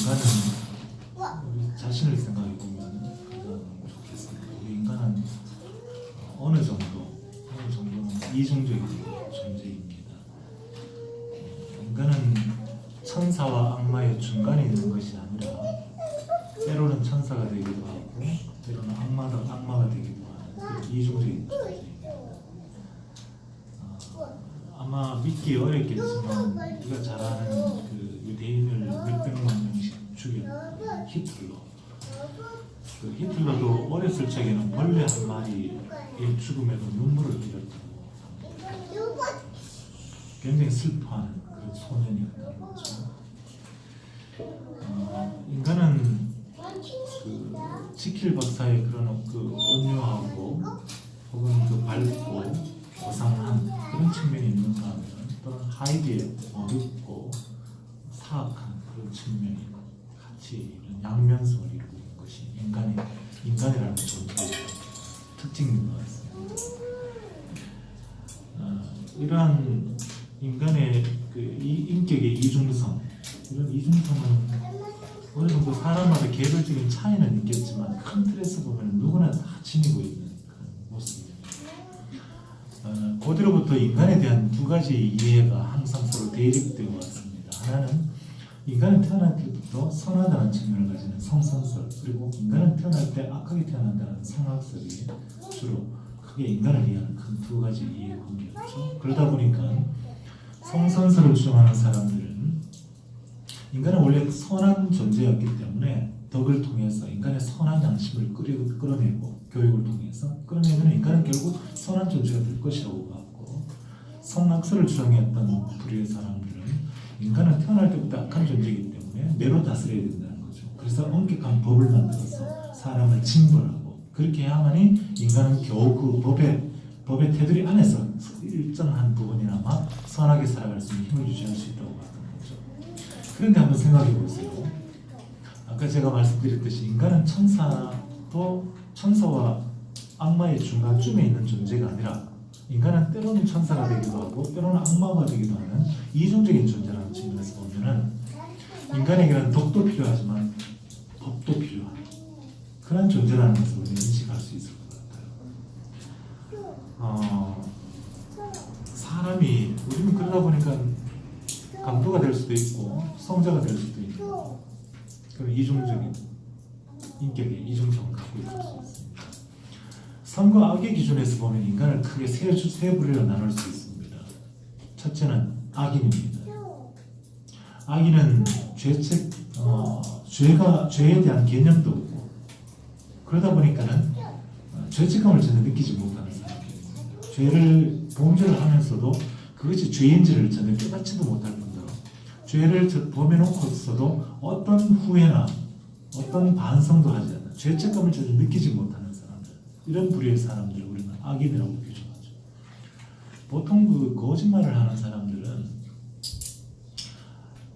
인간은 우리 자신을 생각해 보면 가장 좋겠습니다. 우리 인간은 어느 정도는 이중적인 존재입니다. 인간은 천사와 악마의 중간에 있는 것이 아니라 때로는 천사가 되기도 하고 때로는 악마가 되기도 하는 그 이중적인 존재입니다. 아마 믿기 어렵겠지만 우리가 잘 아는 그 유대인을 몇백만 명씩 죽인 히틀러. 그 히틀러도 어렸을 적에는 벌레 한 마리의 죽음에도 눈물을 흘렸다고 합니다. 굉장히 슬퍼하는 그런 소년이었다는 거죠. 인간은 그 지킬 박사의 그런 그 온유하고 혹은 그 밝고 고상한 그런 측면이 있는가 하면 또는 하이디의 어둡고 사악한 그런 측면이 같이 이런 양면성을 이루고 있는 것이 인간이라는 존재의 특징인 것 같습니다. 이러한 인간의 그 인격의 이중성, 이런 이중성은 어느 정도 사람마다 개별적인 차이는 있겠지만 큰 틀에서 보면 누구나 다 지니고 있는 그런 모습입니다. 고대로부터 인간에 대한 두 가지 이해가 항상 서로 대립되어 왔습니다. 하나는 인간은 태어날 때부터 선하다는 측면을 가지는 성선설, 그리고 인간은 태어날 때 악하게 태어난다는 성악설이 주로 크게 인간을 이해하는 큰 두 가지 이해 관계였죠. 그러다 보니까 성선설을 주장하는 사람들은 인간은 원래 선한 존재였기 때문에 덕을 통해서 인간의 선한 양심을 끌어내고 교육을 통해서 끌어내면 인간은 결국 선한 존재가 될 것이라고 봤고, 성악설을 주장했던 부류의 사람들은 인간은 태어날 때부터 악한 존재이기 때문에 매로 다스려야 된다는 거죠. 그래서 엄격한 법을 만들어서 사람을 징벌하고 그렇게 해야만이 인간은 겨우 그 법의 테두리 안에서 일정한 부분이나마 선하게 살아갈 수 있는 힘을 유지할 수 있다고 봤던 거죠. 그런데 한번 생각해 보세요. 아까 제가 말씀드렸듯이 인간은 천사와 악마의 중간쯤에 있는 존재가 아니라 인간은 때로는 천사가 되기도 하고 때로는 악마가 되기도 하는 이중적인 존재라는 측면에서 보면은 인간에게는 덕도 필요하지만 법도 필요한 그런 존재라는 것을 우리는 인식할 수 있을 것 같아요. 사람이 우리는 그러다 보니까 강도가 될 수도 있고 성자가 될 수도 있고 그런 이중적인 인격의 이중성을 갖고 있을 수 있습니다. 선과 악의 기준에서 보면 인간을 크게 세 부류로 나눌 수 있습니다. 첫째는 악인입니다. 악인은 죄에 대한 개념도 없고 그러다 보니까는 죄책감을 전혀 느끼지 못하는 사람입니다. 범죄를 하면서도 그것이 죄인지를 전혀 깨닫지도 못할 뿐더러 죄를 범해놓고서도 어떤 후회나 어떤 반성도 하지 않는 죄책감을 전혀 느끼지 못하는 사람들, 이런 부류의 사람들을 우리는 악인이라고 규정하죠. 보통 그 거짓말을 하는 사람들은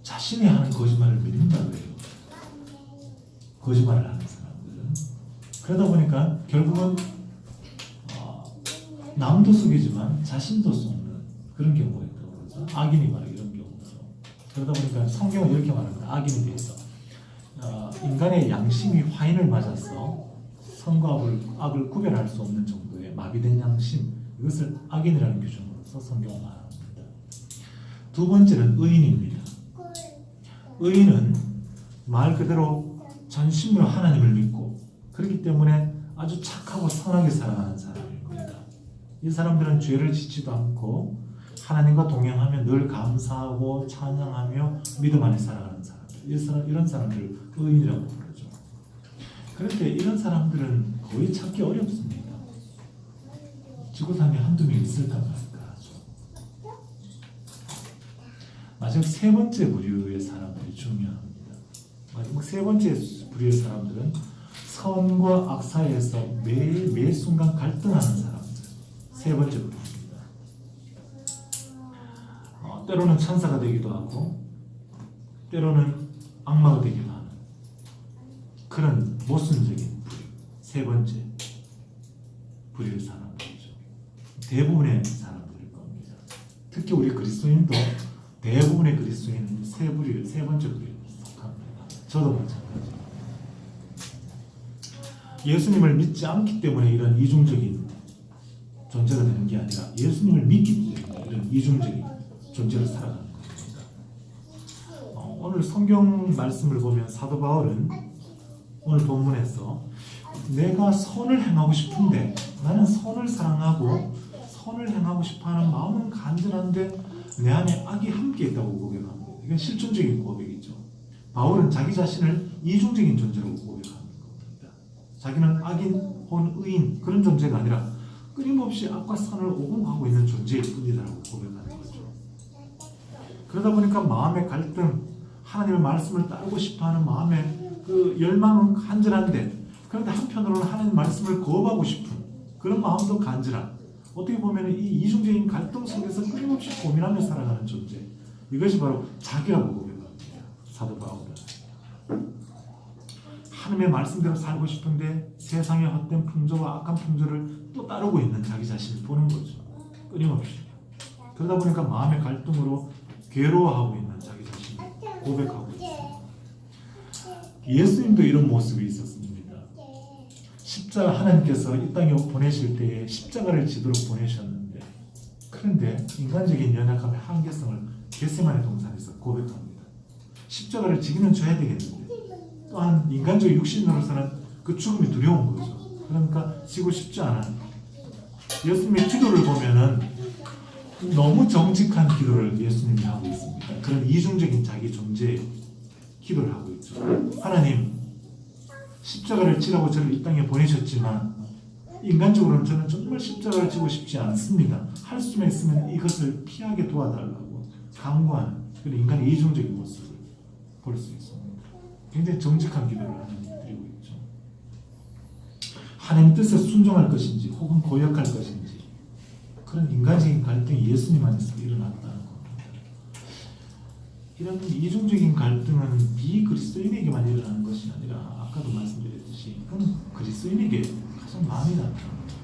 자신이 하는 거짓말을 믿는다고 해요. 거짓말을 하는 사람들은 그러다 보니까 결국은 남도 속이지만 자신도 속는 그런 경우가 있다고 그러죠. 악인이 바로 이런 경우죠. 그러다 보니까 성경은 이렇게 말합니다. 악인에 대해서 인간의 양심이 화인을 맞아서 선과 악을 구별할 수 없는 정도의 마비된 양심, 이것을 악인이라는 규정으로서 성경은 말합니다. 두 번째는 의인입니다. 의인은 말 그대로 전심으로 하나님을 믿고 그렇기 때문에 아주 착하고 선하게 살아가는 사람일 겁니다. 이 사람들은 죄를 짓지도 않고 하나님과 동행하며 늘 감사하고 찬양하며 믿음 안에 살아가는 사람들, 이런 사람들을 의인이라고 부르죠. 그런데 이런 사람들은 거의 찾기 어렵습니다. 지구상에 한두 명 있을까 말까 하죠. 마지막 세 번째 부류의 사람들이 중요합니다. 마지막 세 번째 부류의 사람들은 선과 악 사이에서 매 순간 갈등하는 사람들, 세 번째 부류입니다. 때로는 천사가 되기도 하고 때로는 악마가 되기도 하는 그런 모순적인 부류, 세 번째 부류의 사람들이죠. 대부분의 사람들일 겁니다. 특히 우리 그리스도인도 대부분의 그리스도인은 세 번째 부류에 속합니다. 저도 마찬가지. 예수님을 믿지 않기 때문에 이런 이중적인 존재가 되는 게 아니라 예수님을 믿기 때문에 이런 이중적인 존재를 살아가는 겁니다. 오늘 성경 말씀을 보면 사도 바울은 오늘 본문에서 내가 선을 행하고 싶은데 나는 선을 사랑하고 선을 행하고 싶어하는 마음은 간절한데 내 안에 악이 함께 있다고 고백합니다. 이건 실존적인 고백이죠. 바울은 자기 자신을 이중적인 존재로 고백하는 겁니다. 자기는 악인 혹은 의인 그런 존재가 아니라 끊임없이 악과 선을 오공하고 있는 존재일 뿐이다라고 고백하는 거죠. 그러다 보니까 마음의 갈등, 하나님의 말씀을 따르고 싶어하는 마음의 그 열망은 간절한데 그런데 한편으로는 하나님의 말씀을 거부하고 싶은 그런 마음도 간절한, 어떻게 보면 이 이중적인 갈등 속에서 끊임없이 고민하며 살아가는 존재, 이것이 바로 자기라고 고백합니다. 사도 바울은 하나님의 말씀대로 살고 싶은데 세상의 헛된 풍조와 악한 풍조를 또 따르고 있는 자기 자신을 보는 거죠. 끊임없이. 그러다 보니까 마음의 갈등으로 괴로워하고 있는 자기 자신을 고백하고 있습니다. 예수님도 이런 모습이 있었습니다. 십자가, 하나님께서 이 땅에 보내실 때에 십자가를 지도록 보내셨는데, 그런데 인간적인 연약함의 한계성을 겟세마네 동산에서 고백합니다. 십자가를 지기는 져야 되겠는데 또한 인간적 육신으로서는 그 죽음이 두려운 거죠. 그러니까 지고 싶지 않아요. 예수님의 기도를 보면은 너무 정직한 기도를 예수님이 하고 있습니다. 그런 이중적인 자기 존재의 기도를 하고 있죠. 하나님, 십자가를 지라고 저를 이 땅에 보내셨지만 인간적으로는 저는 정말 십자가를 지고 싶지 않습니다. 할 수만 있으면 이것을 피하게 도와달라고 강구하는 그런 인간의 이중적인 모습을 볼 수 있습니다. 굉장히 정직한 기도를 하나님 드리고 있죠. 하나님 뜻에 순종할 것인지 혹은 고역할 것인지 그런 인간적인 갈등이 예수님 안에서 일어났다는 겁니다. 이런 이중적인 갈등은 비그리스도인에게만 일어나는 것이 아니라 아까도 말씀드렸듯이 그건 그리스도인에게 가장 많이 나타납니다.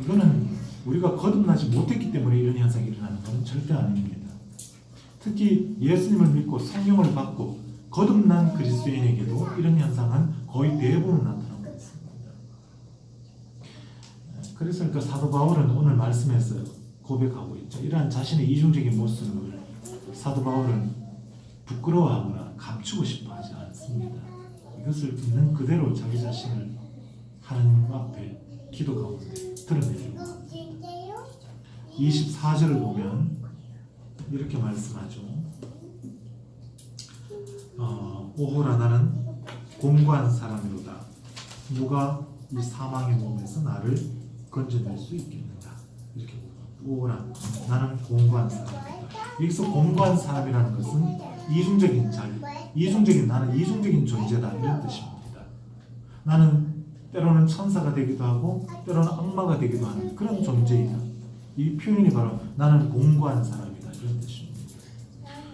이거는 우리가 거듭나지 못했기 때문에 이런 현상이 일어나는 것은 절대 아닙니다. 특히 예수님을 믿고 성령을 받고 거듭난 그리스도인에게도 이런 현상은 거의 대부분 나타나고 있습니다. 그래서 그 사도 바울은 오늘 말씀에서 고백하고 있죠. 이러한 자신의 이중적인 모습을 사도 바울은 부끄러워하거나 감추고 싶어 하지 않습니다. 이것을 있는 그대로 자기 자신을 하나님 앞에 기도 가운데 드러내려고 합니다. 24절을 보면 이렇게 말씀하죠. 오호라 나는 공고한 사람이로다. 누가 이 사망의 몸에서 나를 건져낼 수 있겠는가. 이렇게 오호라 나는 공고한 사람이다. 여기서 공고한 사람이라는 것은 이중적인 자기, 나는 이중적인 존재다 이런 뜻입니다. 나는 때로는 천사가 되기도 하고 때로는 악마가 되기도 하는 그런 존재이다. 이 표현이 바로 나는 공고한 사람이다 이런 뜻입니다.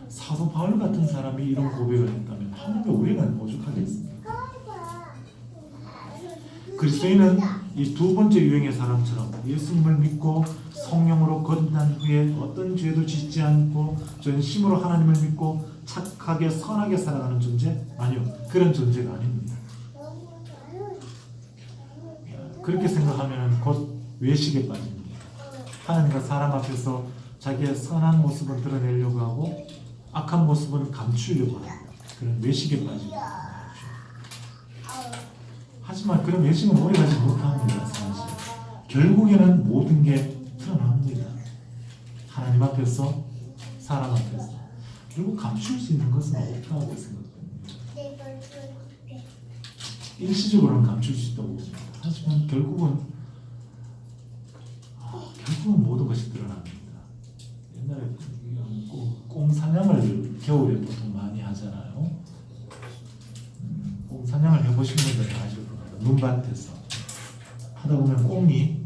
사도 바울 같은 사람이 이런 고백을 했다면 하물며 우리는 오죽하겠습니까? 그리스도인은 이 두 번째 유형의 사람처럼 예수님을 믿고 성령으로 거듭난 후에 어떤 죄도 짓지 않고 전심으로 하나님을 믿고 착하게 선하게 살아가는 존재? 아니요, 그런 존재가 아닙니다. 그렇게 생각하면 곧 외식에 빠집니다. 하나님과 사람 앞에서 자기의 선한 모습을 드러내려고 하고 악한 모습은 감추려고 합니다. 그런 외식에 빠집니다. 하지만 그런 외식은 오래가지 못합니다. 사실 결국에는 모든 게 드러납니다. 하나님 앞에서, 사람 앞에서. 결국 감출 수 있는 것은 없다고 생각합니다. 일시적으로는 감출 수 있다고 봅니다. 하지만 결국은 모든 것이 드러납니다. 옛날에 꽁사냥을 겨울에 보통 많이 하잖아요. 꽁사냥을 해보신 분들은 아실 겁니다. 눈밭에서 하다 보면 꽁이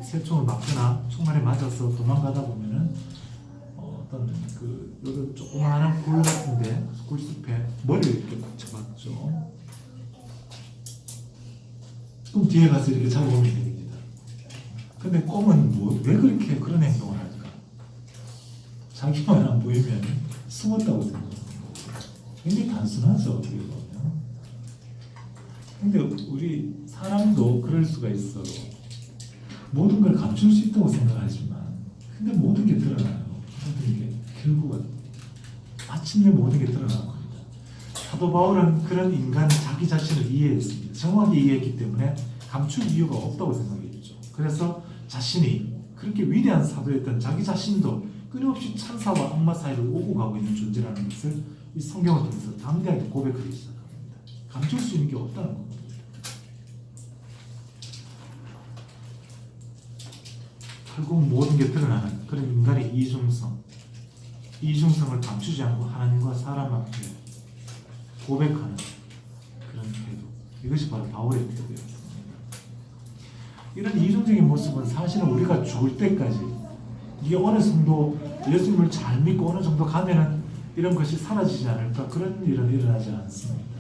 새총을 맞거나 총알에 맞아서 도망가다 보면은 어떤 그 요런 조그마한 굴 같은데 굴숲에 머리를 이렇게 꼭 쳐봤죠. 그럼 뒤에 가서 이렇게 잡아보면 됩니다. 근데 꽁은 왜 그렇게 그런 행동을 할까? 자기만 안 보이면 숨었다고 생각합니다. 굉장히 단순하죠, 어떻게 보면. 근데 우리 사람도 그럴 수가 있어요. 모든 걸 감출 수 있다고 생각하지만, 근데 모든 게 드러나요. 모든 게 결국은 마침내 모든 게 드러난 겁니다. 사도 바울은 그런 인간 자기 자신을 이해했습니다. 정확히 이해했기 때문에 감출 이유가 없다고 생각했죠. 그래서 자신이 그렇게 위대한 사도였던 자기 자신도 끊임없이 찬사와 악마 사이를 오고 가고 있는 존재라는 것을 이 성경을 통해서 담대하게 고백하기 시작합니다. 감출 수 있는 게 없다는 겁니다. 결국 모든 게 드러나는 그런 인간의 이중성을 감추지 않고 하나님과 사람 앞에 고백하는 그런 태도, 이것이 바로 바울의 태도였습니다. 이런 이중적인 모습은 사실은 우리가 죽을 때까지, 이게 어느 정도 예수님을 잘 믿고 어느 정도 가면은 이런 것이 사라지지 않을까, 그런 일은 일어나지 않습니다.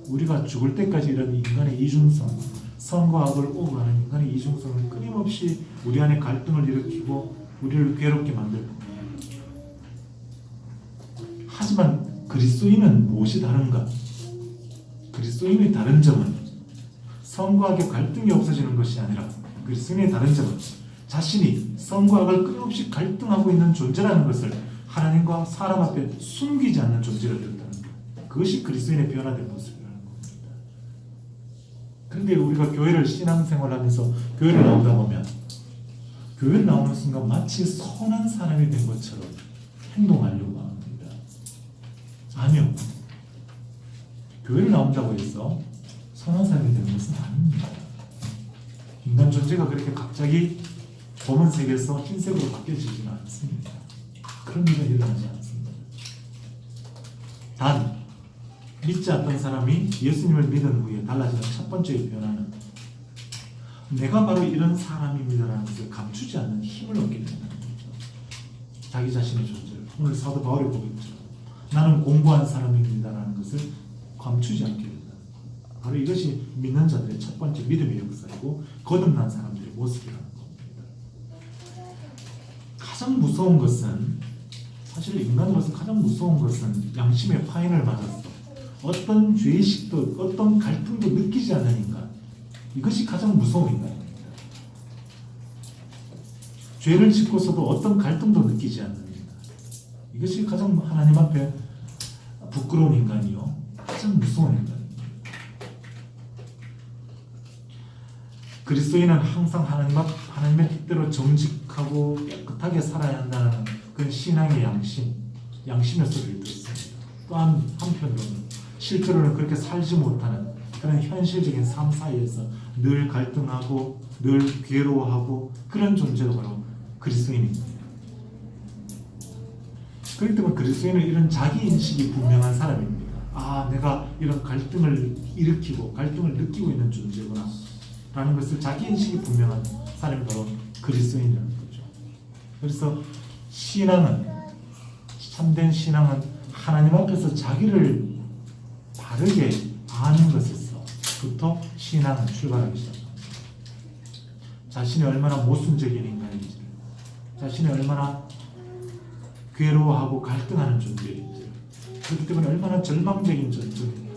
우리가 죽을 때까지 이런 인간의 이중성, 선과 악을 오가는 인간의 이중성은 끊임없이 우리 안에 갈등을 일으키고 우리를 괴롭게 만들고, 하지만 그리스도인은 무엇이 다른가? 그리스도인의 다른 점은 선과 악의 갈등이 없어지는 것이 아니라, 그리스도인의 다른 점은 자신이 선과 악을 끊임없이 갈등하고 있는 존재라는 것을 하나님과 사람 앞에 숨기지 않는 존재가 되었다는 것. 그것이 그리스도인의 변화된 모습이라는 겁니다. 그런데 우리가 교회를 신앙생활하면서 교회를 나오다 보면, 교회를 나오는 순간 마치 선한 사람이 된 것처럼 행동하려고 합니다. 아니요. 교회를 나온다고 해서 선한 사람이 되는 것은 아닙니다. 인간 존재가 그렇게 갑자기 검은색에서 흰색으로 바뀌어지지는 않습니다. 그런 일은 일어나지 않습니다. 단, 믿지 않던 사람이 예수님을 믿은 후에 달라지는 첫 번째 변화는 내가 바로 이런 사람입니다라는 것을 감추지 않는 힘을 얻게 된다는 거죠. 자기 자신의 존재를, 오늘 사도 바울의 고백처럼 나는 공부한 사람입니다라는 것을 감추지 않게 된다. 바로 이것이 믿는 자들의 첫 번째 믿음의 역사이고 거듭난 사람들의 모습이라는 겁니다. 가장 무서운 것은, 사실 인간으로서 가장 무서운 것은 양심의 파인을 맞아서 어떤 죄의식도 어떤 갈등도 느끼지 않는 인간, 이것이 가장 무서운 인간입니다. 죄를 짓고서도 어떤 갈등도 느끼지 않는 인간, 이것이 가장 하나님 앞에 부끄러운 인간이요, 가장 무서운 인간입니다. 그리스도인은 항상 하나님의 뜻대로 정직하고 깨끗하게 살아야 한다는 그런 신앙의 양심의 소리를 듣습니다. 또한 한편으로는 실제로는 그렇게 살지 못하는 그런 현실적인 삶 사이에서 늘 갈등하고 늘 괴로워하고 그런 존재가 바로 그리스도인입니다. 그렇기 때문에 그리스도인은 이런 자기인식이 분명한 사람입니다. 아, 내가 이런 갈등을 일으키고 갈등을 느끼고 있는 존재구나 라는 것을 자기인식이 분명한 사람이 바로 그리스도인이라는 거죠. 그래서 신앙은, 참된 신앙은 하나님 앞에서 자기를 바르게 아는 것에서부터 신앙은 출발하기 시작합니다. 자신이 얼마나 모순적인 인간인지, 자신이 얼마나 괴로워하고 갈등하는 존재인지, 그렇기 때문에 얼마나 절망적인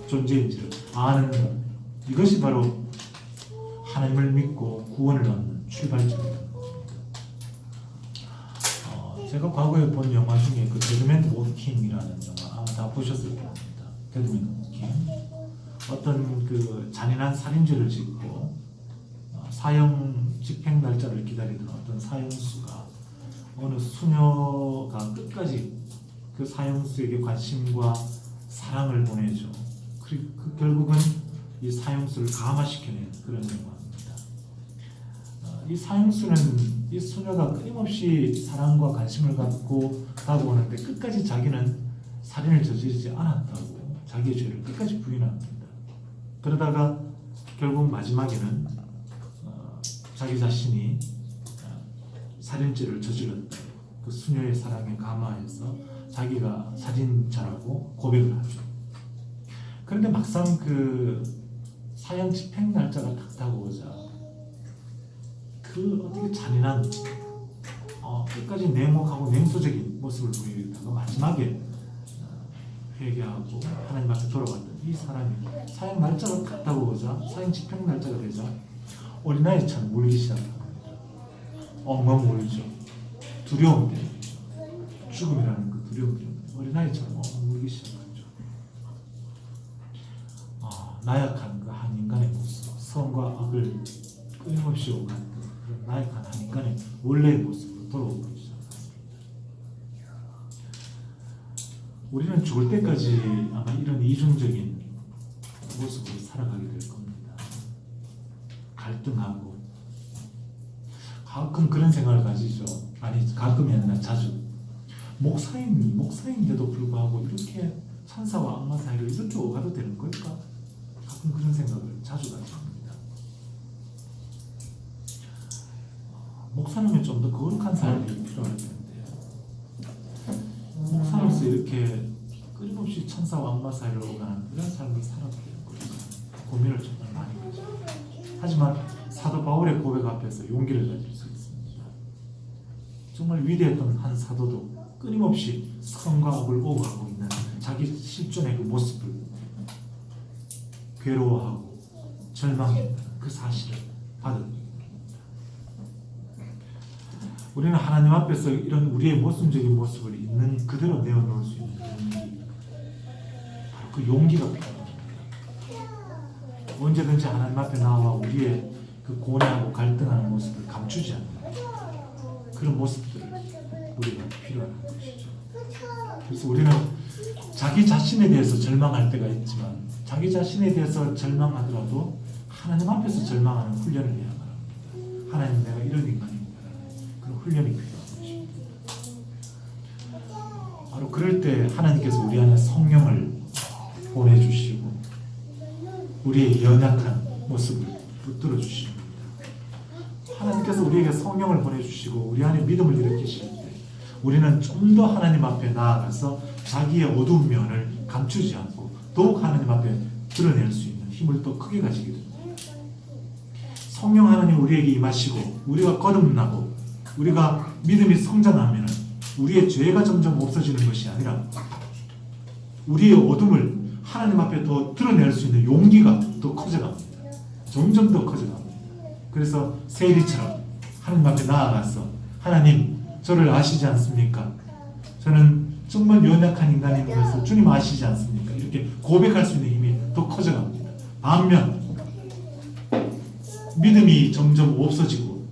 존재인지를 아는 것, 이것이 바로 하나님을 믿고 구원을 얻는 출발점입니다. 제가 과거에 본 영화 중에 그 데드맨 워킹이라는 영화 아마 다 보셨을 겁니다. 데드맨 워킹, 어떤 그 잔인한 살인죄를 짓고 사형 집행 날짜를 기다리던 어떤 사형수가 어느 수녀가 끝까지 그 사형수에게 관심과 사랑을 보내죠. 그 결국은 이 사형수를 감화시켜낸 그런 영화입니다. 이 사형수는 이 수녀가 끊임없이 사랑과 관심을 갖고 다가오는데 끝까지 자기는 살인을 저지르지 않았다고 자기의 죄를 끝까지 부인합니다. 그러다가 결국 마지막에는 자기 자신이 살인죄를 저질렀다, 그 수녀의 사랑에 감화해서 자기가 살인자라고 고백을 하죠. 그런데 막상 그 사형 집행 날짜가 딱 다가오자 그 어떻게 잔인한 끝까지 냉혹하고 냉소적인 모습을 보이다가 마지막에 회개하고 하나님 앞에 돌아왔던 이 사람이 사형 날짜가 딱 다가오자, 사형 집행 날짜가 되자 어린아이처럼 울기 시작합니다. 엉엉 울죠. 두려움 때문에, 죽음이라는 그 두려움 때문에 어린아이처럼 엉엉 울기 시작하죠. 나약한 그 한 인간의 모습, 선과 악을 끊임없이 오가는 그런 나약한 한 인간의 원래의 모습으로 돌아오기 시작합니다. 우리는 죽을 때까지 아마 이런 이중적인 모습으로 살아가게 될 겁니다. 갈등하고, 가끔 그런 생각을 가지죠. 아니, 가끔이 아니라 자주. 목사인데도 불구하고 이렇게 천사와 악마 사이를 이렇게 오가도 되는 걸까? 가끔 그런 생각을 자주 가집니다. 목사님은 좀 더 거룩한 삶이 필요할 텐데, 목사로서 이렇게 끊임없이 천사와 악마 사이를 오가는 이런 삶을 살아도 되는 걸까? 고민을 정말 많이 하죠. 하지만 사도 바울의 고백 앞에서 용기를 가질 수 있습니다. 정말 위대했던 한 사도도 끊임없이 선과 악을 오가고 있는 자기 실존의 그 모습을 괴로워하고 절망했다는 그 사실을 받아들입니다. 우리는 하나님 앞에서 이런 우리의 모순적인 모습을 있는 그대로 내어놓을 수 있는 용기, 바로 그 용기가 필요합니다. 언제든지 하나님 앞에 나와 우리의 그 고뇌하고 갈등하는 모습을 감추지 않는 그런 모습들을 우리가 필요한 것이죠. 그래서 우리는 자기 자신에 대해서 절망할 때가 있지만, 자기 자신에 대해서 절망하더라도 하나님 앞에서 절망하는 훈련을 해야 합니다. 하나님, 내가 이런 인간입니다. 그런 훈련이 필요한 것입니다. 바로 그럴 때 하나님께서 우리 안에 성령을 보내주시고 우리의 연약한 모습을 붙들어 주십니다. 하나님께서 우리에게 성령을 보내주시고 우리 안에 믿음을 일으키실 때 우리는 좀 더 하나님 앞에 나아가서 자기의 어두운 면을 감추지 않고 더욱 하나님 앞에 드러낼 수 있는 힘을 또 크게 가지게 됩니다. 성령 하나님 우리에게 임하시고 우리가 거듭나고 우리가 믿음이 성장하면 우리의 죄가 점점 없어지는 것이 아니라 우리의 어둠을 하나님 앞에 더 드러낼 수 있는 용기가 더 커져갑니다. 점점 더 커져갑니다. 그래서 세리처럼 하나님 앞에 나아가서, 하나님, 저를 아시지 않습니까? 저는 정말 연약한 인간임에서 주님 아시지 않습니까? 이렇게 고백할 수 있는 힘이 더 커져갑니다. 반면 믿음이 점점 없어지고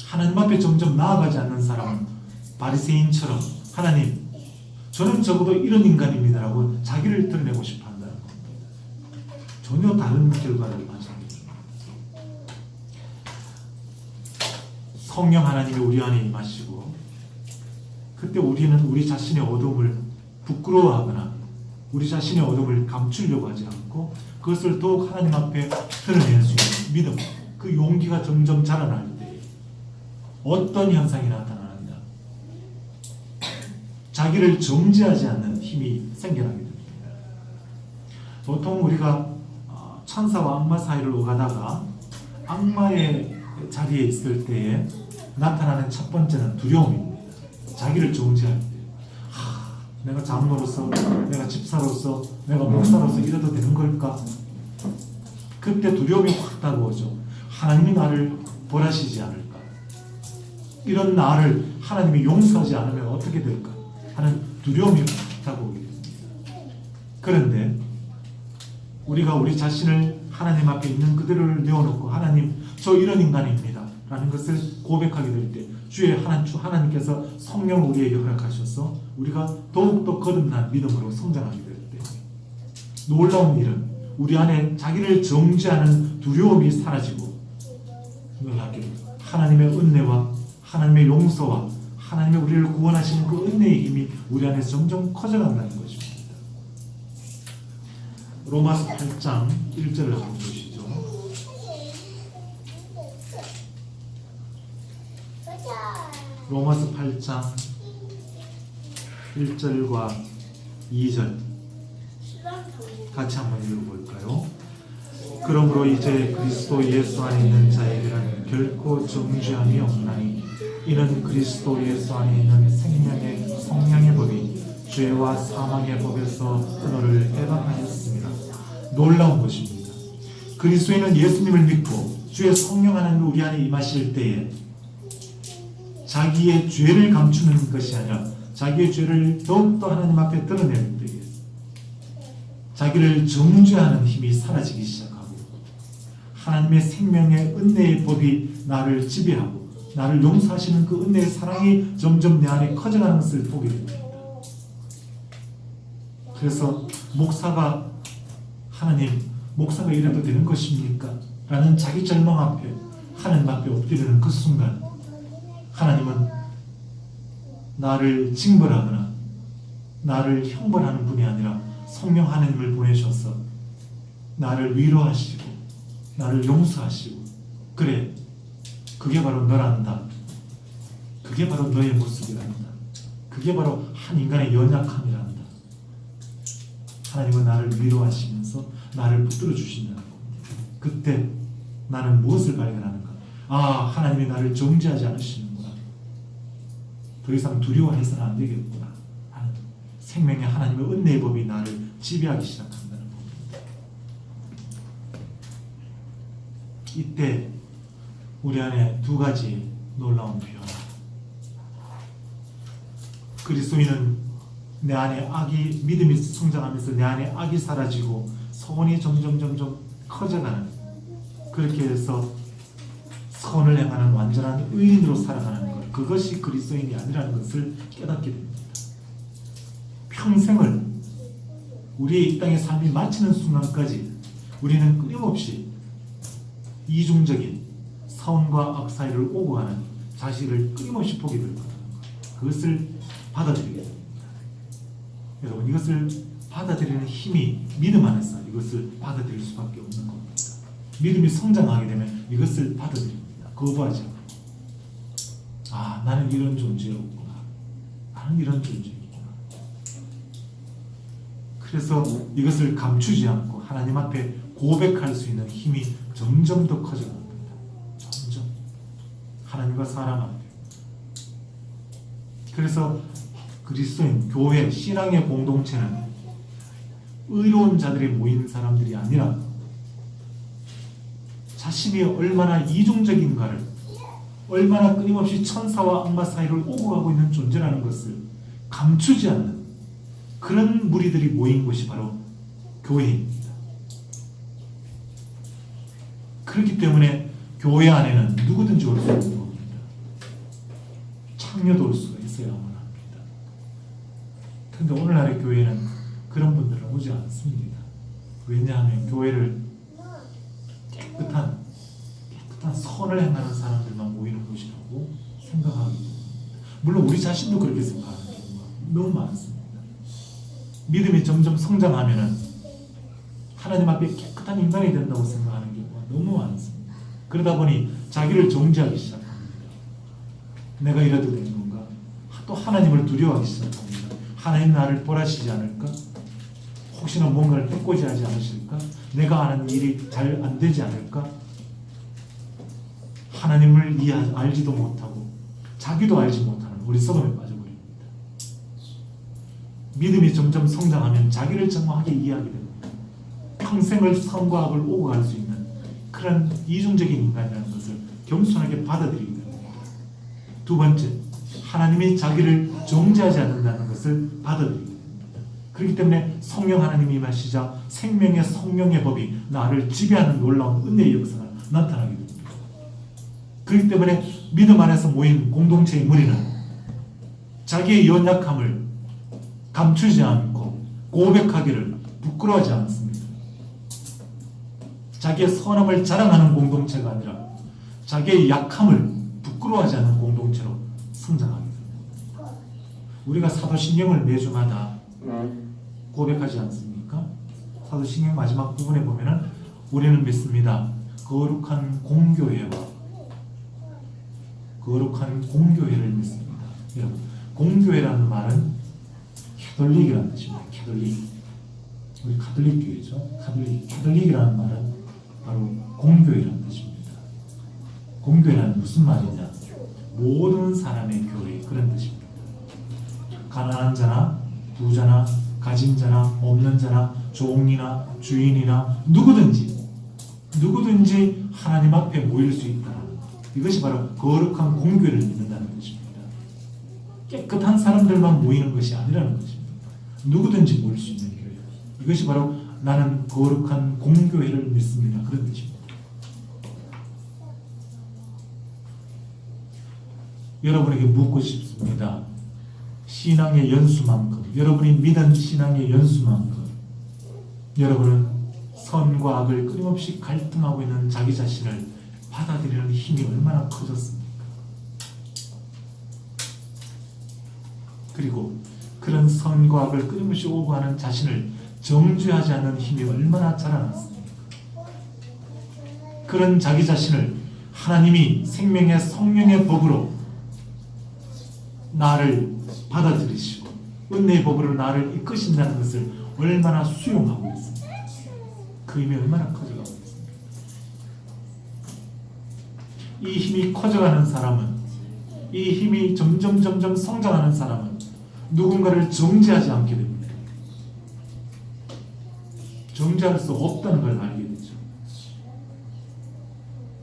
하나님 앞에 점점 나아가지 않는 사람은 바리새인처럼, 하나님, 저는 적어도 이런 인간입니다라고 자기를 드러내고 싶어 한다는 겁니다. 전혀 다른 결과를 맞이하게 됩니다. 성령 하나님이 우리 안에 임하시고 그때 우리는 우리 자신의 어둠을 부끄러워하거나 우리 자신의 어둠을 감추려고 하지 않고 그것을 더욱 하나님 앞에 드러낼 수 있는 믿음, 그 용기가 점점 자라날 때 어떤 현상이 나타나느냐, 자기를 정죄하지 않는 힘이 생겨나게 됩니다. 보통 우리가 천사와 악마 사이를 오가다가 악마의 자리에 있을 때에 나타나는 첫 번째는 두려움입니다. 자기를 정죄할 때, 내가 장로로서, 내가 집사로서, 내가 목사로서 이래도 되는 걸까? 그때 두려움이 확 다가오죠. 하나님이 나를 벌하시지 않을까? 이런 나를 하나님이 용서하지 않으면 어떻게 될까? 하는 두려움이 확 다가오게 됩니다. 그런데 우리가 우리 자신을 하나님 앞에 있는 그대로를 내어놓고, 하나님, 저 이런 인간입니다 라는 것을 고백하게 될 때 하나님께서 성령을 우리에게 허락하셔서 우리가 더욱더 거듭난 믿음으로 성장하게 될 때 놀라운 일은 우리 안에 자기를 정죄하는 두려움이 사라지고 놀랍게 하나님의 은혜와 하나님의 용서와 하나님의 우리를 구원하시는 그 은혜의 힘이 우리 안에서 점점 커져간다는 것입니다. 로마서 8장 1절을 한번 보시죠. 로마서 8장 1절과 2절 같이 한번 읽어볼까요? 그러므로 이제 그리스도 예수 안에 있는 자에게는 결코 정죄함이 없나니 이는 그리스도 예수 안에 있는 생명의 성령의 법이 죄와 사망의 법에서 너를 해방하였습니다. 놀라운 것입니다. 그리스도인은 예수님을 믿고 주의 성령 하나님 우리 안에 임하실 때에 자기의 죄를 감추는 것이 아니라 자기의 죄를 더욱더 하나님 앞에 드러낼 때에 자기를 정죄하는 힘이 사라지기 시작하고 하나님의 생명의 은혜의 법이 나를 지배하고 나를 용서하시는 그 은혜의 사랑이 점점 내 안에 커져가는 것을 보게 됩니다. 그래서 목사가 이래도 되는 것입니까? 라는 자기 절망 앞에 하나님 앞에 엎드리는 그 순간 하나님은 나를 징벌하거나 나를 형벌하는 분이 아니라 성령 하나님을 보내셔서 나를 위로하시고 나를 용서하시고 그래 그게 바로 너란다. 그게 바로 너의 모습이란다. 그게 바로 한 인간의 연약함이란다. 하나님은 나를 위로하시면서 나를 붙들어 주신다는 겁니다. 그때 나는 무엇을 발견하는가? 아, 하나님이 나를 정죄하지 않으시는구나. 더 이상 두려워해서는 안 되겠구나. 생명의 하나님의 은혜의 법이 나를 지배하기 시작한다는 겁니다. 이때 우리 안에 두 가지 놀라운 변화. 그리스도인은 내 안에 믿음이 성장하면서 내 안에 악이 사라지고 선이 점점 커져가는, 그렇게 해서 선을 행하는 완전한 의인으로 살아가는 것, 그것이 그리스도인이 아니라는 것을 깨닫게 됩니다. 평생을 우리의 이 땅의 삶이 마치는 순간까지 우리는 끊임없이 이중적인 선과 악 사이를 오고 가는 자식을 끊임없이 보게 될 거라는 것, 그것을 받아들이게 됩니다. 여러분, 이것을 받아들이는 힘이 믿음 안에서 이것을 받아들일 수밖에 없는 겁니다. 믿음이 성장하게 되면 이것을 받아들입니다. 거부하지 않고, 아, 나는 이런 존재였구나. 나는 이런 존재였구나. 그래서 이것을 감추지 않고 하나님 앞에 고백할 수 있는 힘이 점점 더 커져갑니다. 점점 하나님과 사람 앞에. 그래서 그리스도인, 교회, 신앙의 공동체는 의로운 자들이 모인 사람들이 아니라 자신이 얼마나 이중적인가를, 얼마나 끊임없이 천사와 악마 사이를 오고 가고 있는 존재라는 것을 감추지 않는 그런 무리들이 모인 곳이 바로 교회입니다. 그렇기 때문에 교회 안에는 누구든지 올 수 있는 겁니다. 창녀도 올 수가 있어야만 합니다. 그런데 오늘날의 교회는 그런 분들은 오지 않습니다. 왜냐하면 교회를 깨끗한 선을 행하는 사람들만 모이는 곳이라고 생각하기 때문입니다. 물론 우리 자신도 그렇게 생각하는 경우가 너무 많습니다. 믿음이 점점 성장하면은 하나님 앞에 깨끗한 인간이 된다고 생각하는 경우가 너무 많습니다. 그러다 보니 자기를 정죄하기 시작합니다. 내가 이래도 되는 건가? 또 하나님을 두려워하기 시작합니다. 하나님 나를 보라시지 않을까? 혹시나 뭔가를 해코지 하지 않으실까? 내가 하는 일이 잘 안 되지 않을까? 하나님을 알지도 못하고 자기도 알지 못하는 어리석음에 빠져버립니다. 믿음이 점점 성장하면 자기를 정확하게 이해하게 됩니다. 평생을 선과 악을 오고 갈 수 있는 그런 이중적인 인간이라는 것을 겸손하게 받아들이게 됩니다. 두 번째, 하나님이 자기를 정죄하지 않는다는 것을 받아들이게 됩니다. 그렇기 때문에 성령 하나님이 임하시자 생명의 성령의 법이 나를 지배하는 놀라운 은혜의 역사가 나타나게 됩니다. 그렇기 때문에 믿음 안에서 모인 공동체의 무리는 자기의 연약함을 감추지 않고 고백하기를 부끄러워하지 않습니다. 자기의 선함을 자랑하는 공동체가 아니라 자기의 약함을 부끄러워하지 않는 공동체로 성장하게 됩니다. 우리가 사도신경을 매주마다 고백하지 않습니까? 사도신경 마지막 부분에 보면은 우리는 믿습니다. 거룩한 공교회를 믿습니다. 여러분, 공교회라는 말은 캐톨릭이라는 뜻입니다. 캐톨릭. 우리 가톨릭 교회죠. 캐톨릭이라는 말은 바로 공교회라는 뜻입니다. 공교회는 무슨 말이냐? 모든 사람의 교회, 그런 뜻입니다. 가난한 자나 부자나 가진 자나 없는 자나 종이나 주인이나 누구든지 하나님 앞에 모일 수 있다. 이것이 바로 거룩한 공교회를 믿는다는 것입니다. 깨끗한 사람들만 모이는 것이 아니라는 것입니다. 누구든지 모일 수 있는 교회. 이것이 바로 나는 거룩한 공교회를 믿습니다. 그런 뜻입니다. 여러분에게 묻고 싶습니다. 신앙의 연수만큼, 여러분이 믿은 신앙의 연수만큼 여러분은 선과 악을 끊임없이 갈등하고 있는 자기 자신을 받아들이는 힘이 얼마나 커졌습니까? 그리고 그런 선과 악을 끊임없이 오고하는 자신을 정죄하지 않는 힘이 얼마나 자라났습니까? 그런 자기 자신을 하나님이 생명의 성령의 법으로 나를 받아들이시고 은혜의 법으로 나를 이끄신다는 것을 얼마나 수용하고 있습니까? 그 힘이 얼마나 커져가고 있습니까? 이 힘이 커져가는 사람은, 이 힘이 점점 성장하는 사람은 누군가를 정죄하지 않게 됩니다. 정죄할 수 없다는 걸 알게 되죠.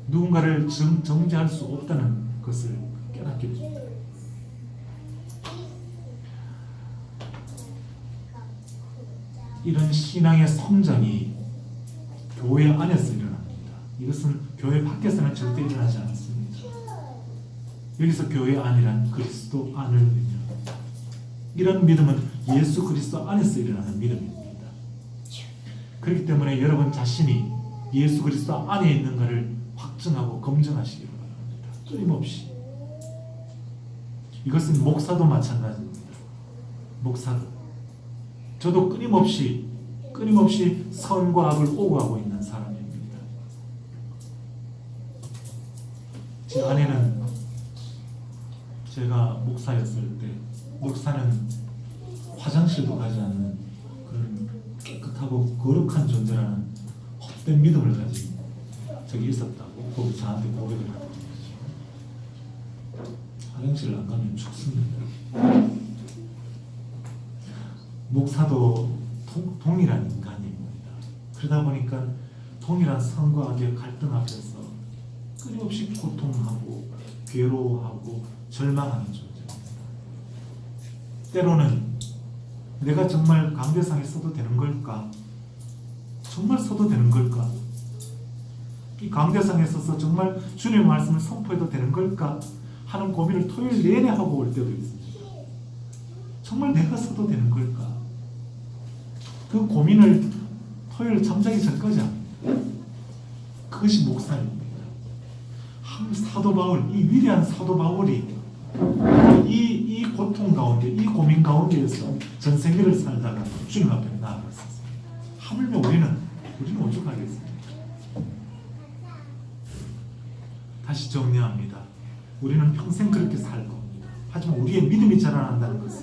누군가를 정죄할 수 없다는 것을 깨닫게 됩니다. 이런 신앙의 성장이 교회 안에서 일어납니다. 이것은 교회 밖에서는 절대 일어나지 않습니다. 여기서 교회 안이란 그리스도 안을 의미합니다. 이런 믿음은 예수 그리스도 안에서 일어나는 믿음입니다. 그렇기 때문에 여러분 자신이 예수 그리스도 안에 있는가를 확증하고 검증하시기 바랍니다. 끊임없이. 이것은 목사도 마찬가지입니다. 목사도. 저도 끊임없이 선과 악을 오가고 있는 사람입니다. 제 아내는 제가 목사였을 때 목사는 화장실도 가지 않는 그런 깨끗하고 거룩한 존재라는 헛된 믿음을 가진 적이 있었다고 거기 저한테 고백을 하더라고요. 화장실을 안 가면 죽습니다. 목사도 동일한 인간입니다. 그러다 보니까 동일한 선과 악의 갈등 앞에서 끊임없이 고통하고 괴로워하고 절망하는 존재입니다. 때로는 내가 정말 강대상에 서도 되는 걸까? 정말 서도 되는 걸까? 이 강대상에 서서 정말 주님의 말씀을 선포해도 되는 걸까? 하는 고민을 토요일 내내 하고 올 때도 있습니다. 정말 내가 서도 되는 걸까? 그 고민을 토요일 잠자기 전까지 합니다. 그것이 목사입니다. 사도 바울, 이 위대한 사도 바울이 이 고통 가운데, 이 고민 가운데에서 전생기를 살다가 주님 앞에 나아갔습니다. 하물며 우리는 오죽하겠습니까? 다시 정리합니다. 우리는 평생 그렇게 살 겁니다. 하지만 우리의 믿음이 자라난다는 것은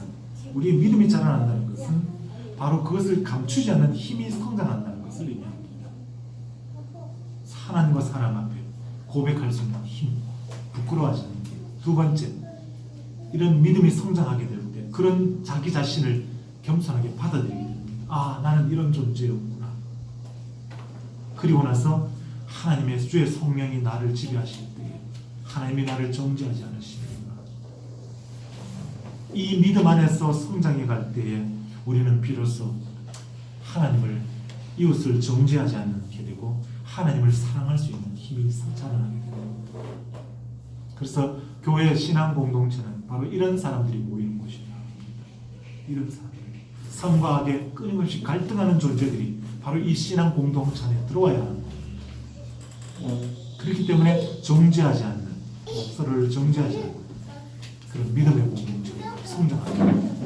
바로 그것을 감추지 않는 힘이 성장한다는 것을 의미합니다. 하나님과 사람 앞에 고백할 수 있는 힘, 부끄러워하지 않는 게. 두 번째, 이런 믿음이 성장하게 될 때 그런 자기 자신을 겸손하게 받아들이게 됩니다. 아, 나는 이런 존재였구나. 그리고 나서 하나님의 주의 성령이 나를 지배하실 때에 하나님이 나를 정죄하지 않으시는구나. 이 믿음 안에서 성장해 갈 때에 우리는 비로소 하나님을, 이웃을 정죄하지 않게 되고 하나님을 사랑할 수 있는 힘이 자라나게 됩니다. 그래서 교회 신앙 공동체는 바로 이런 사람들이 모이는 곳이다. 이런 사람들, 선과 악에 끊임없이 갈등하는 존재들이 바로 이 신앙 공동체 안에 들어와야 합니다. 그렇기 때문에 정죄하지 않는, 서로를 정죄하지 않는 그런 믿음의 공동체가 성장하게 됩니다.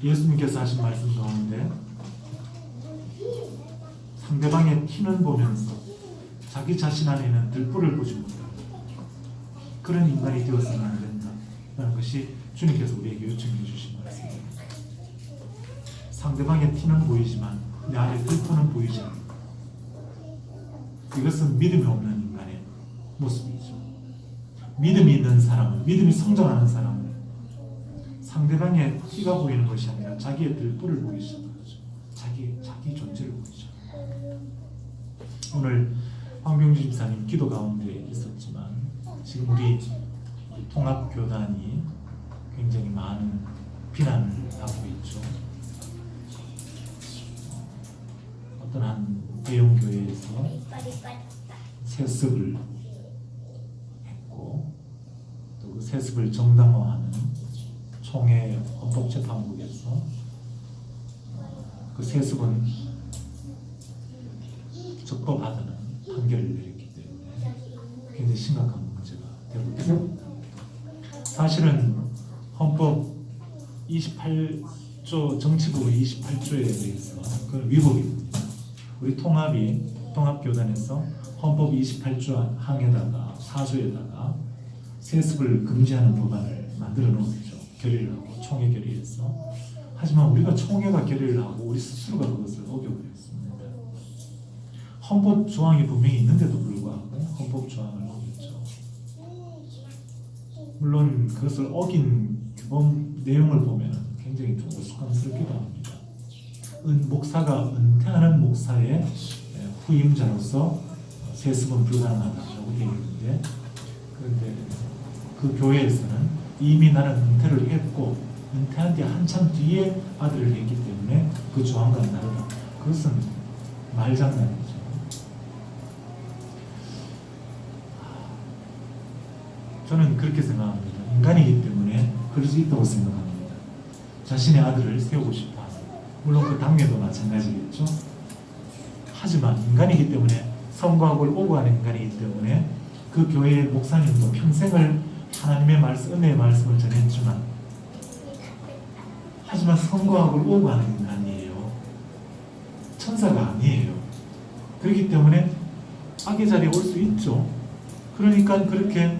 예수님께서 하신 말씀 가운데 상대방의 티는 보면서 자기 자신 안에는 들불을 보지 못하고 그런 인간이 되어서는 안 된다는 것이 주님께서 우리에게 요청해 주신 말씀입니다. 상대방의 티는 보이지만 내 안에 들불은 보이지 않는다. 이것은 믿음이 없는 인간의 모습이죠. 믿음이 있는 사람은, 믿음이 성장하는 사람은 상대방의 티가 보이는 것이 아니라 자기의 들불을 보기 시작하죠. 자기 존재를 보기 시작합니다. 오늘 황병주 집사님 기도 가운데 있었지만 지금 우리 통합교단이 굉장히 많은 비난을 받고 있죠. 어떤 한 대형교회에서 세습을 했고 또 그 세습을 정당화하는 총회 헌법재판국에서 그 세습은 적법하다는 판결을 내렸기 때문에 굉장히 심각한 문제가 되고 있습니다. 사실은 헌법 28조 정치부 28조에 대해서 그 위법입니다. 우리 통합교단에서 헌법 28조 항에다가 4조에다가 세습을 금지하는 법안을 만들어 놓았죠. 결의를 하고 총회 결의해서. 하지만 우리가 총회가 결의를 하고 우리 스스로가 그것을 어겨버렸습니다. 헌법 조항이 분명히 있는데도 불구하고 헌법 조항을 어겼죠. 물론 그것을 어긴 규범 내용을 보면 굉장히 좀 우스꽝스럽기도 합니다. 목사가 은퇴하는 목사의 후임자로서 세습은 불가능하다고 되어 있는데, 그런데 그 교회에서는 이미 나는 은퇴를 했고 은퇴한 뒤 한참 뒤에 아들을 했기 때문에 그 조항과는 다르다. 그것은 말장난이죠. 저는 그렇게 생각합니다. 인간이기 때문에 그럴 수 있다고 생각합니다. 자신의 아들을 세우고 싶어 하는, 물론 그 당뇨도 마찬가지겠죠. 하지만 인간이기 때문에 성과학을 오고하는 인간이기 때문에 그 교회의 목사님도 평생을 하나님의 말씀, 은혜의 말씀을 전했지만 하지만 성과학을 오고하는 인간이에요. 천사가 아니에요. 그렇기 때문에 악의 자리에 올 수 있죠. 그러니까 그렇게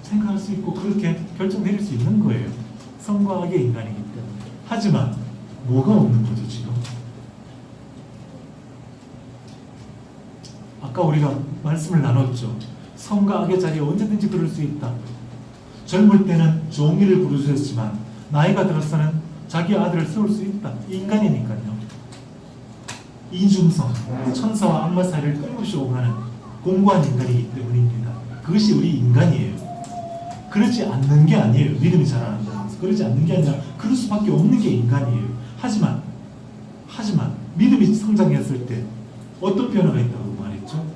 생각할 수 있고 그렇게 결정 내릴 수 있는 거예요. 성과 악의 인간이기 때문에. 하지만 뭐가 없는 거죠 지금? 아까 우리가 말씀을 나눴죠. 성과 악의 자리에 언제든지 그럴 수 있다. 젊을 때는 종이를 부르셨지만 나이가 들어서는 자기 아들을 세울 수 있다. 인간이니까요. 이중성, 천사와 악마 사이를 끊임없이 오가는 공고한 인간이기 때문입니다. 그것이 우리 인간이에요. 그렇지 않는 게 아니에요. 믿음이 자라난다는 것은. 그렇지 않는 게 아니라 그럴 수밖에 없는 게 인간이에요. 하지만 믿음이 성장했을 때 어떤 변화가 있다고 말했죠?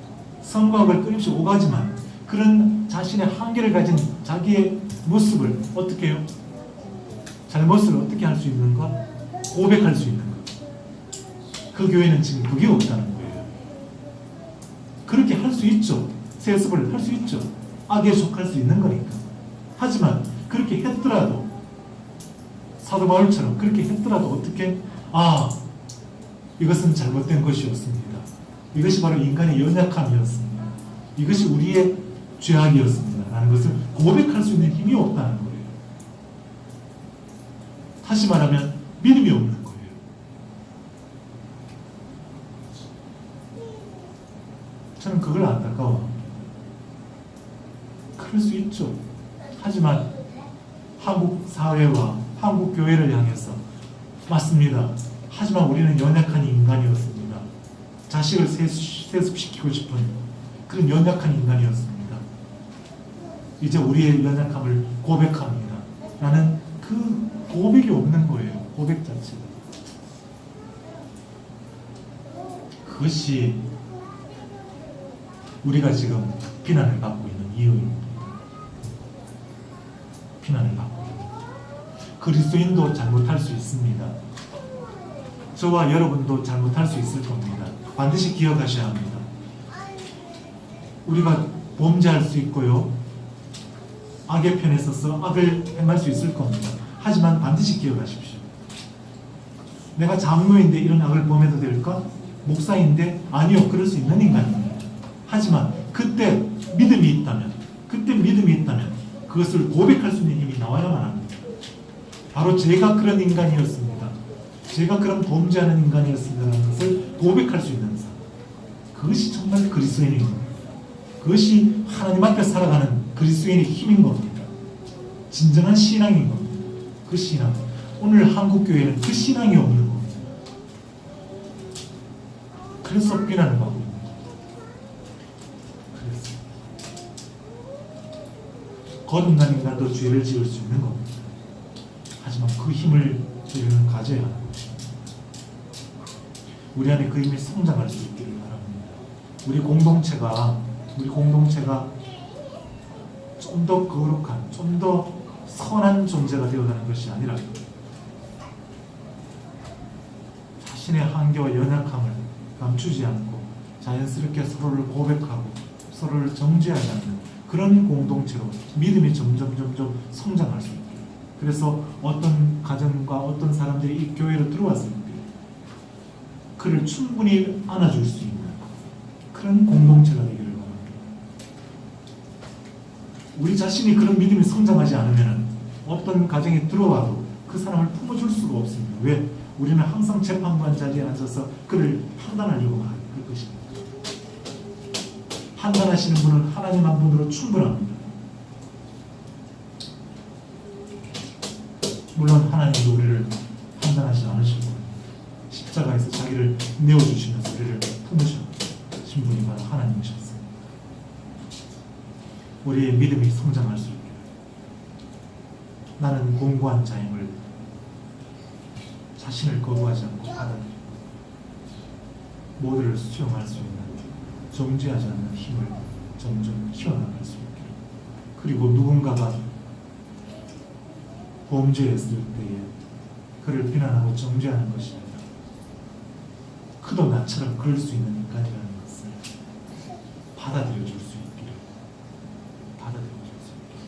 성과학을 끊임없이 오가지만 그런 자신의 한계를 가진 자기의 모습을 어떻게 해요? 잘못을 어떻게 할 수 있는가? 고백할 수 있는 것. 그 교회는 지금 그게 없다는 거예요. 그렇게 할 수 있죠. 세습을 할 수 있죠. 악에 속할 수 있는 거니까. 하지만 그렇게 했더라도 사도 바울처럼 그렇게 했더라도 어떻게 이것은 잘못된 것이었습니다. 이것이 바로 인간의 연약함이었습니다. 이것이 우리의 죄악이었습니다. 라는 것을 고백할 수 있는 힘이 없다는 거예요. 다시 말하면 믿음이 없는 거예요. 저는 그걸 안타까워합니다. 그럴 수 있죠. 하지만 한국 사회와 한국 교회를 향해서 맞습니다. 하지만 우리는 연약한 인간이었습니다. 자식을 세습시키고 싶은 그런 연약한 인간이었습니다. 이제 우리의 연약함을 고백합니다. 라는 그 고백이 없는 거예요. 고백 자체가. 그것이 우리가 지금 비난을 받고 있는 이유입니다. 비난을 받고 있습니다. 그리스도인도 잘못할 수 있습니다. 저와 여러분도 잘못할 수 있을 겁니다. 반드시 기억하셔야 합니다. 우리가 범죄할 수 있고요. 악의 편에 서서 악을 행할 수 있을 겁니다. 하지만 반드시 기억하십시오. 내가 장로인데 이런 악을 범해도 될까? 목사인데 아니요. 그럴 수 있는 인간입니다. 하지만 그때 믿음이 있다면 그것을 고백할 수 있는 힘이 나와야만 합니다. 바로 제가 그런 인간이었습니다. 제가 그런 범죄하는 인간이었습니다라는 것을 고백할 수 있는 사람. 그것이 정말 그리스도인입니다. 그것이 하나님 앞에 살아가는 그리스도인의 힘인 겁니다. 진정한 신앙인 겁니다. 그 신앙. 오늘 한국교회는 그 신앙이 없는 겁니다. 그래서 비난을 받고 있는 겁니다. 그래서 거듭난 인간도 죄를 지을 수 있는 겁니다. 하지만 그 힘을 저희는 가져야 하는 것입니다. 우리 안에 그 힘이 성장할 수 있기를 바랍니다. 우리 공동체가 좀 더 거룩한, 좀 더 선한 존재가 되어가는 것이 아니라 자신의 한계와 연약함을 감추지 않고 자연스럽게 서로를 고백하고 서로를 정죄하지 않는 그런 공동체로 믿음이 점점 성장할 수 있게. 그래서 어떤 가정과 어떤 사람들이 이 교회로 들어왔을 때 그를 충분히 안아줄 수 있는 그런 공동체가 되기를 바랍니다. 우리 자신이 그런 믿음이 성장하지 않으면 어떤 가정에 들어와도 그 사람을 품어줄 수가 없습니다. 왜? 우리는 항상 재판관 자리에 앉아서 그를 판단하려고 할 것입니다. 판단하시는 분은 하나님 한 분으로 충분합니다. 물론 하나님도 우리를 판단하지 않으시고 십자가에서 자기를 내어주시면서 우리를 품으신 분이 바로 하나님이셨습니다. 우리의 믿음이 성장할 수 있게 나는 공고한 자임을 자신을 거부하지 않고 받아들이고 모두를 수용할 수 있는 정죄하지 않는 힘을 점점 키워나갈 수 있게. 그리고 누군가가 범죄했을 때에 그를 비난하고 정죄하는 것이 아니라 그도 나처럼 그럴 수 있는 인간이라는 것을 받아들여 줄 수 있기를, 받아들여 줄 수 있기를.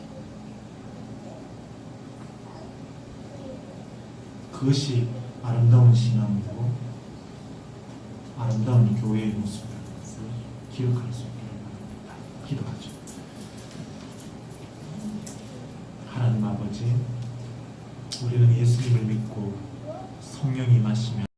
그것이 아름다운 신앙이고 아름다운 교회의 모습이라는 것을 기억할 수 있기를 바랍니다. 기도하죠. 하나님 아버지, 우리는 예수님을 믿고 성령이 임하시며